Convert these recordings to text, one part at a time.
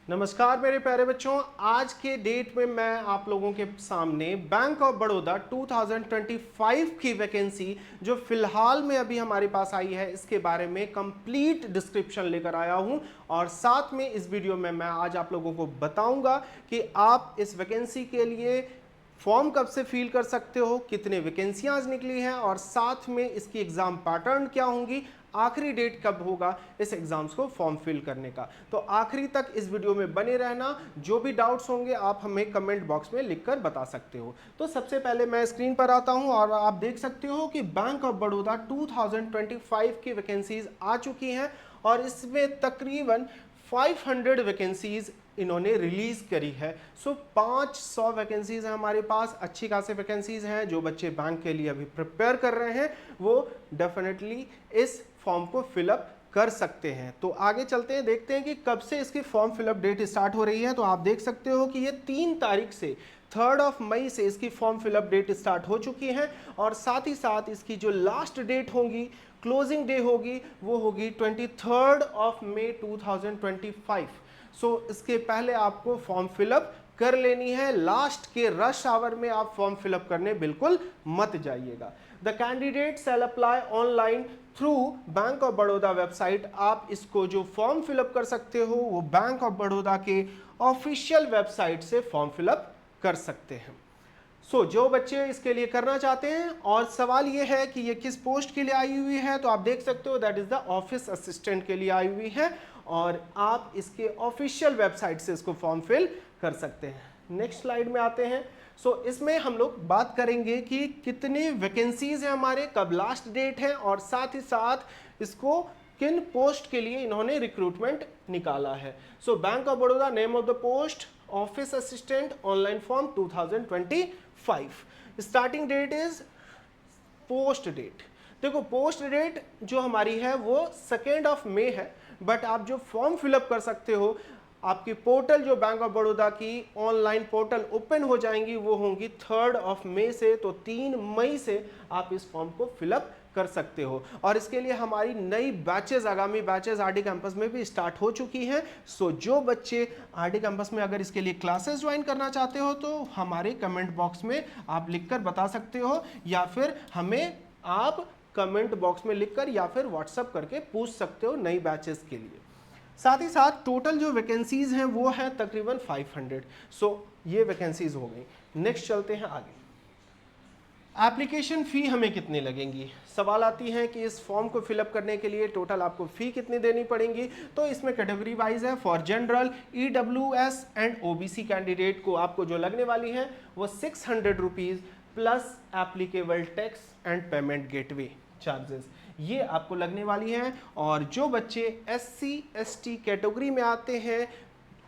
नमस्कार मेरे प्यारे बच्चों। आज के डेट में मैं आप लोगों के सामने बैंक ऑफ बड़ौदा 2025 की वैकेंसी जो फिलहाल में अभी हमारे पास आई है इसके बारे में कंप्लीट डिस्क्रिप्शन लेकर आया हूं और साथ में इस वीडियो में मैं आज आप लोगों को बताऊंगा कि आप इस वैकेंसी के लिए फॉर्म कब से फिल कर सकते हो, कितने वैकेंसियां आज निकली हैं और साथ में इसकी एग्जाम पैटर्न क्या होंगी, आखिरी डेट कब होगा इस एग्जाम्स को फॉर्म फिल करने का। तो आखिरी तक इस वीडियो में बने रहना। जो भी डाउट्स होंगे आप हमें कमेंट बॉक्स में लिखकर बता सकते हो। तो सबसे पहले मैं स्क्रीन पर आता हूं और आप देख सकते हो कि बैंक ऑफ बड़ौदा 2025 की वैकेंसीज आ चुकी हैं और इसमें तकरीबन 500 वैकेंसीज इन्होंने रिलीज करी है। सो 500 वैकेंसीज हैं हमारे पास, अच्छी खासी वैकेंसीज हैं। जो बच्चे बैंक के लिए अभी प्रिपेयर कर रहे हैं वो डेफिनेटली इस फॉर्म को फिलअप कर सकते हैं। तो आगे चलते हैं, देखते हैं कि कब से इसकी फॉर्म फिलअप डेट स्टार्ट हो रही है। तो आप देख सकते हो कि ये 3 तारीख से 3 मई से इसकी फॉर्म फिलअप डेट स्टार्ट हो चुकी है और साथ ही साथ इसकी जो लास्ट डेट होगी, क्लोजिंग डे होगी, वो होगी 23 मई 2025। सो इसके पहले आपको फॉर्म फिलअप कर लेनी है। लास्ट के रश आवर में आप फॉर्म फिलअप करने बिल्कुल मत जाइएगा। The candidate shall apply online through bank of Baroda website. आप इसको जो फॉर्म फिलअप कर सकते हो वो बैंक ऑफ बड़ौदा के ऑफिशियल वेबसाइट से फॉर्म फिलअप कर सकते हैं। जो बच्चे इसके लिए करना चाहते हैं, और सवाल ये है कि ये किस पोस्ट के लिए आई हुई है, तो आप देख सकते हो that is the office assistant के लिए आई हुई है और आप इसके ऑफिशियल वेबसाइट से इसको फॉर्म फिल कर सकते हैं। नेक्स्ट स्लाइड में आते हैं। इसमें हम लोग बात करेंगे कि कितने वैकेंसीज हैं हमारे, कब लास्ट डेट है और साथ ही साथ इसको किन पोस्ट के लिए इन्होंने रिक्रूटमेंट निकाला है। Bank of Baroda, name of the post office assistant, online form 2025। Starting date is post date. देखो पोस्ट डेट जो हमारी है वो 2 मई है, बट आप जो फॉर्म फिलअप कर सकते हो, आपकी पोर्टल जो बैंक ऑफ बड़ौदा की ऑनलाइन पोर्टल ओपन हो जाएंगी वो होंगी 3 मई से। तो 3 मई से आप इस फॉर्म को फिलअप कर सकते हो और इसके लिए हमारी नई बैचेस, आगामी बैचेस आरडी कैंपस में भी स्टार्ट हो चुकी हैं। जो बच्चे आरडी कैंपस में अगर इसके लिए क्लासेस ज्वाइन करना चाहते हो तो हमारे कमेंट बॉक्स में आप लिखकर बता सकते हो या फिर हमें आप कमेंट बॉक्स में लिखकर या फिर व्हाट्सएप करके पूछ सकते हो नई बैचेस के लिए। साथ ही साथ टोटल जो वैकेंसीज हैं वो है तकरीबन 500। ये वैकेंसीज हो गई। नेक्स्ट चलते हैं आगे। एप्लीकेशन फ़ी हमें कितनी लगेंगी, सवाल आती है कि इस फॉर्म को फिलअप करने के लिए टोटल आपको फ़ी कितनी देनी पड़ेगी। तो इसमें कैटेगरी वाइज है। For general, EWS and OBC candidate को आपको जो लगने वाली है वो 600 rupees plus applicable tax and payment gateway charges, ये आपको लगने वाली हैं। और जो बच्चे SC ST कैटेगरी में आते हैं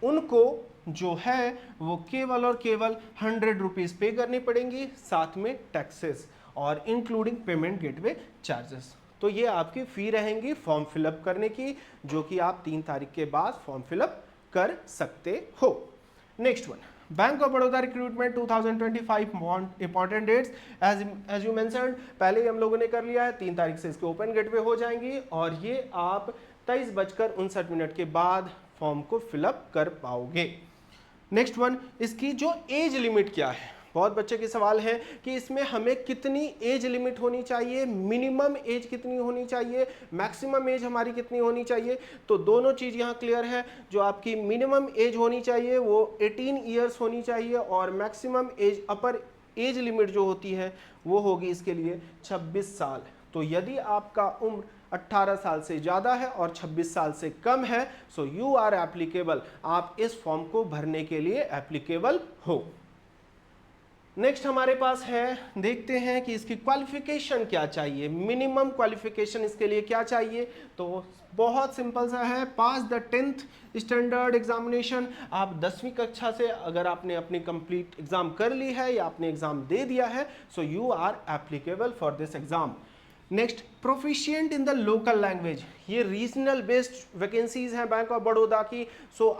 उनको जो है वो केवल और केवल 100 रुपीज़ पे करनी पड़ेंगी, साथ में टैक्सेस और इंक्लूडिंग पेमेंट गेटवे चार्जेस। तो ये आपकी फ़ी रहेंगी फॉर्म फिलअप करने की, जो कि आप 3 तारीख के बाद फॉर्म फिलअप कर सकते हो। Next one, bank of Baroda recruitment 2025 important dates as you mentioned, पहले ही हम लोगों ने कर लिया है। 3 तारीख से इसके ओपन गेटवे हो जाएंगी और ये आप 23:59 के बाद फॉर्म को फिलअप कर पाओगे। नेक्स्ट वन, इसकी जो एज लिमिट क्या है, बहुत बच्चे के सवाल है कि इसमें हमें कितनी एज लिमिट होनी चाहिए, मिनिमम एज कितनी होनी चाहिए, मैक्सिमम एज हमारी कितनी होनी चाहिए। तो दोनों चीज़ यहाँ क्लियर है। जो आपकी मिनिमम एज होनी चाहिए वो 18 ईयर्स होनी चाहिए और मैक्सिमम एज, अपर एज लिमिट जो होती है वो होगी इसके लिए 26 साल। तो यदि आपका उम्र 18 साल से ज़्यादा है और 26 साल से कम है, सो यू आर एप्लीकेबल, आप इस फॉर्म को भरने के लिए एप्लीकेबल हो। नेक्स्ट हमारे पास है, देखते हैं कि इसकी क्वालिफिकेशन क्या चाहिए, मिनिमम क्वालिफिकेशन इसके लिए क्या चाहिए। तो बहुत सिंपल सा है, पास द 10th स्टैंडर्ड एग्जामिनेशन। आप 10वीं कक्षा से अगर आपने अपनी कंप्लीट एग्जाम कर ली है या आपने एग्जाम दे दिया है, so you are applicable for this exam. Next, proficient in the local language. ये रीजनल बेस्ड वैकेंसीज हैं बैंक ऑफ बड़ौदा की।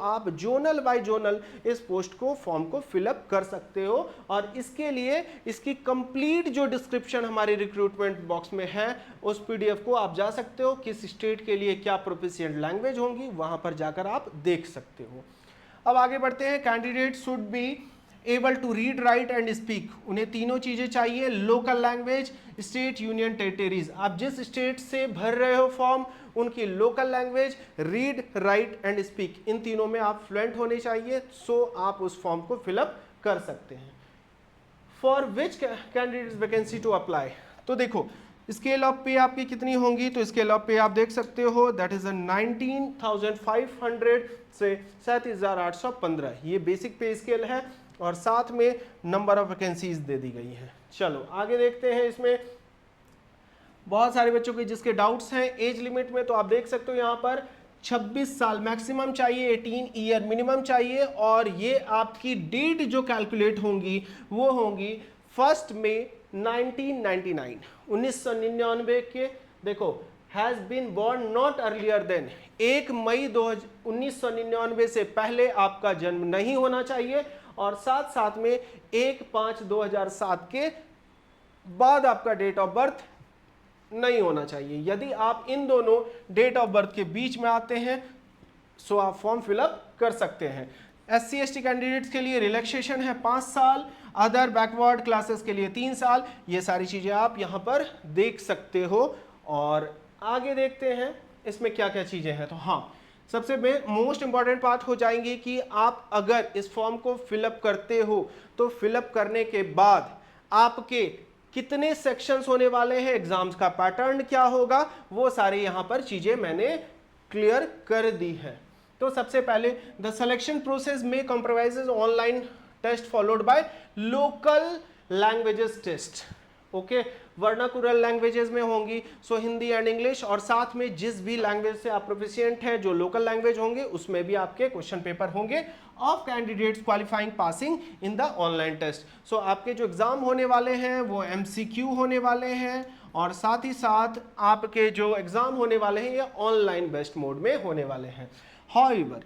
आप जोनल बाय जोनल इस पोस्ट को, फॉर्म को फिलअप कर सकते हो और इसके लिए इसकी कंप्लीट जो डिस्क्रिप्शन हमारे रिक्रूटमेंट बॉक्स में है उस PDF को आप जा सकते हो। किस स्टेट के लिए क्या प्रोफिशिएंट लैंग्वेज होंगी वहां पर जाकर आप देख सकते हो। अब आगे बढ़ते हैं। Candidate should be able to read, write and speak. उन्हें तीनों चीजें चाहिए। Local language, state, union territories. आप जिस स्टेट से भर रहे हो फॉर्म, उनकी local language, read, write and speak, इन तीनों में आप फ्लुएंट होने चाहिए, सो आप उस फॉर्म को फिलअप कर सकते हैं। For which candidate vacancy to apply, तो देखो स्केल ऑफ पे आपकी कितनी होंगी, तो स्केल ऑफ पे आप देख सकते हो, दैट इज 19,500 से 37,815, ये बेसिक पे स्केल है, और साथ में नंबर ऑफ वैकेंसीज दे दी गई है। चलो आगे देखते हैं। इसमें बहुत सारे बच्चों के जिसके डाउट्स हैं एज लिमिट में, तो आप देख सकते हो यहाँ पर 26 साल मैक्सिमम चाहिए, 18 ईयर मिनिमम चाहिए, और ये आपकी डेट जो कैलकुलेट होंगी वो होंगी 1 मई 1999, 1999 के। देखो has been born not earlier than, 1 मई 1999 से पहले आपका जन्म नहीं होना चाहिए, और साथ साथ में 1/5/2007 के बाद आपका डेट ऑफ बर्थ नहीं होना चाहिए। यदि आप इन दोनों डेट ऑफ बर्थ के बीच में आते हैं सो आप फॉर्म फिलअप कर सकते हैं। SC ST कैंडिडेट्स के लिए रिलैक्सेशन है 5 साल, अदर बैकवर्ड क्लासेस के लिए 3 साल। ये सारी चीजें आप यहां पर देख सकते हो। और आगे देखते हैं इसमें क्या क्या चीजें हैं। तो हाँ, सबसे मोस्ट इंपॉर्टेंट बात हो जाएंगी कि आप अगर इस फॉर्म को फिलअप करते हो तो फिलअप करने के बाद आपके कितने सेक्शंस होने वाले हैं, एग्जाम्स का पैटर्न क्या होगा, वो सारे यहां पर चीजें मैंने क्लियर कर दी है। तो सबसे पहले द सिलेक्शन प्रोसेस में compromises online test followed by local languages test. Okay, vernacular languages में होंगी, सो हिंदी एंड इंग्लिश, और साथ में जिस भी लैंग्वेज से आप प्रोफिशिएंट है, जो लोकल लैंग्वेज होंगे, उसमें भी आपके क्वेश्चन पेपर होंगे of candidates qualifying passing in the online test. So आपके जो एग्जाम होने वाले हैं वो MCQ होने वाले हैं, और साथ ही साथ आपके जो एग्जाम होने वाले हैं ये ऑनलाइन बेस्ड मोड में होने वाले हैं। However,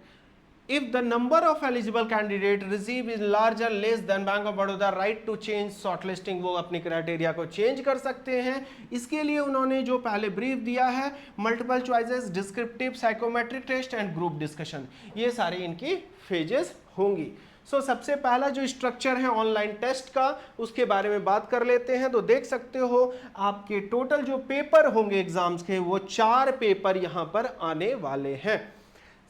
if the number of eligible candidate receive is larger less than Bank of Baroda right to change shortlisting, वो अपनी क्राइटेरिया को चेंज कर सकते हैं। इसके लिए उन्होंने जो पहले ब्रीफ दिया है, multiple choices, descriptive, psychometric test and group discussion, ये सारी इनकी फेजेस होंगी। सो सबसे पहला जो स्ट्रक्चर है ऑनलाइन टेस्ट का, उसके बारे में बात कर लेते हैं। तो देख सकते हो आपके टोटल जो पेपर होंगे एग्जाम्स के, वो 4 पेपर यहाँ पर आने वाले हैं।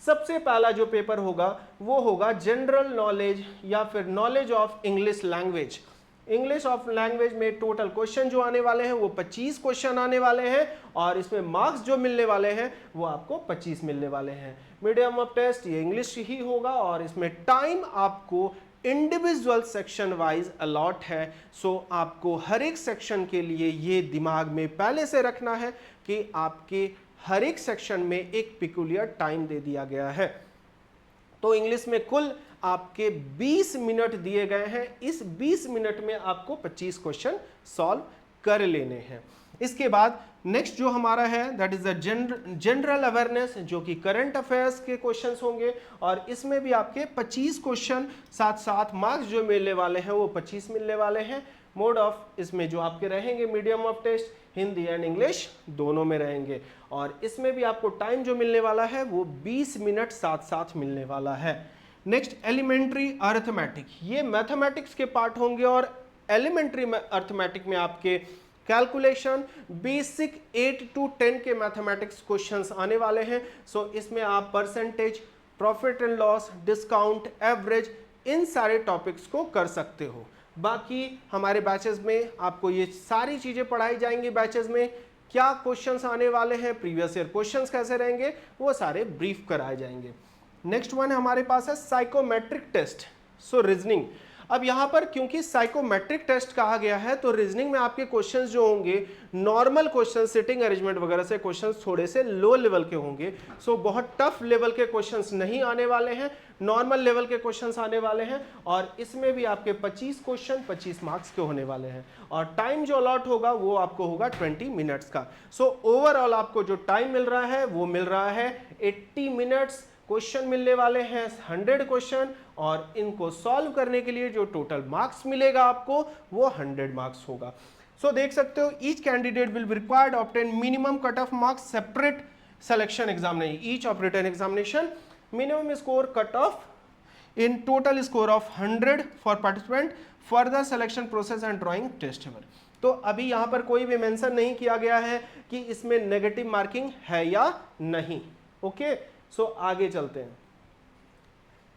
सबसे पहला जो पेपर होगा वो होगा जनरल नॉलेज या फिर knowledge of English language. English of language में टोटल क्वेश्चन जो आने वाले हैं वो 25 क्वेश्चन आने वाले हैं, और इसमें मार्क्स जो मिलने वाले हैं वो आपको 25 मिलने वाले हैं। मीडियम ऑफ टेस्ट ये इंग्लिश ही होगा, और इसमें टाइम आपको इंडिविजुअल सेक्शन वाइज अलॉट है। सो आपको हर एक सेक्शन के लिए ये दिमाग में पहले से रखना है कि आपके हर एक सेक्शन में एक पिकुलियर टाइम दे दिया गया है। तो इंग्लिश में कुल आपके 20 मिनट दिए गए हैं, इस 20 मिनट में आपको 25 क्वेश्चन सॉल्व कर लेने हैं। इसके बाद नेक्स्ट जो हमारा है that is the general awareness, जो कि करंट अफेयर्स के क्वेश्चंस होंगे, और इसमें भी आपके 25 क्वेश्चन, साथ साथ मार्क्स जो मिलने वाले हैं वो 25 मिलने वाले हैं। मोड ऑफ इसमें जो आपके रहेंगे medium of test, Hindi and English दोनों में रहेंगे, और इसमें भी आपको टाइम जो मिलने वाला है वो 20 मिनट साथ साथ मिलने वाला है। नेक्स्ट एलिमेंट्री अर्थमेटिक, ये मैथमेटिक्स के पार्ट होंगे, और एलिमेंट्री अर्थमेटिक में आपके कैलकुलेशन, बेसिक 8 to 10 के मैथमेटिक्स क्वेश्चंस आने वाले हैं। सो इसमें आप percentage, profit and loss, discount, average, इन सारे टॉपिक्स को कर सकते हो। बाकी हमारे बैचेस में आपको ये सारी चीजें पढ़ाई जाएंगी। बैचेस में क्या क्वेश्चंस आने वाले हैं, प्रीवियस ईयर क्वेश्चंस कैसे रहेंगे, वो सारे ब्रीफ कराए जाएंगे। नेक्स्ट वन हमारे पास है साइकोमेट्रिक टेस्ट, सो रीजनिंग। अब यहाँ पर क्योंकि साइकोमेट्रिक टेस्ट कहा गया है, तो रीजनिंग में आपके क्वेश्चंस जो होंगे नॉर्मल क्वेश्चन, सिटिंग अरेंजमेंट वगैरह से क्वेश्चंस थोड़े से लो लेवल के होंगे। सो बहुत टफ लेवल के क्वेश्चंस नहीं आने वाले हैं, नॉर्मल लेवल के क्वेश्चंस आने वाले हैं, और इसमें भी आपके 25 क्वेश्चन 25 मार्क्स के होने वाले हैं, और टाइम जो अलॉट होगा वो आपको होगा 20 मिनट्स का। सो ओवरऑल आपको जो टाइम मिल रहा है वो मिल रहा है 80 मिनट्स। क्वेश्चन मिलने वाले हैं 100 क्वेश्चन, और इनको सॉल्व करने के लिए जो टोटल मार्क्स मिलेगा आपको वो 100 मार्क्स होगा। सो देख सकते हो each candidate will be required obtain minimum cut off marks separate selection examination, each of written examination, minimum score cut off in total score of 100 for participant for the selection process and drawing test paper. तो अभी यहाँ पर कोई भी mention नहीं किया गया है कि इसमें नेगेटिव मार्किंग है या नहीं. ओके, सो आगे चलते हैं.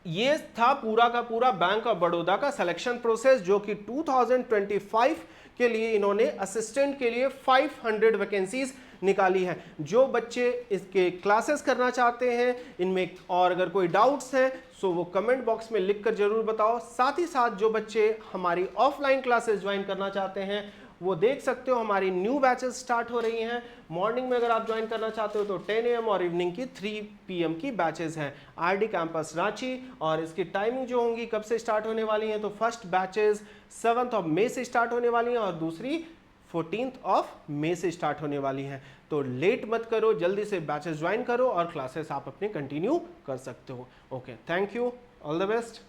ये था पूरा का पूरा बैंक ऑफ बड़ौदा का सिलेक्शन प्रोसेस जो कि 2025 के लिए इन्होंने असिस्टेंट के लिए 500 वैकेंसीज निकाली है. जो बच्चे इसके क्लासेस करना चाहते हैं इनमें और अगर कोई डाउट्स हैं सो वो कमेंट बॉक्स में लिखकर जरूर बताओ. साथ ही साथ जो बच्चे हमारी ऑफलाइन क्लासेस ज्वाइन करना चाहते हैं वो देख सकते हो हमारी न्यू बैचेस स्टार्ट हो रही हैं. मॉर्निंग में अगर आप ज्वाइन करना चाहते हो तो 10 AM और इवनिंग की 3 PM की बैचेस हैं आरडी कैंपस रांची. और इसकी टाइमिंग जो होंगी कब से स्टार्ट होने वाली हैं तो फर्स्ट बैचेस 7 मई से स्टार्ट होने वाली हैं और दूसरी 14 मई से स्टार्ट होने वाली हैं. तो लेट मत करो, जल्दी से बैचेस ज्वाइन करो और क्लासेस आप अपने कंटिन्यू कर सकते हो. Okay, thank you, all the best,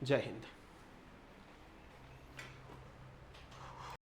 जय हिंद.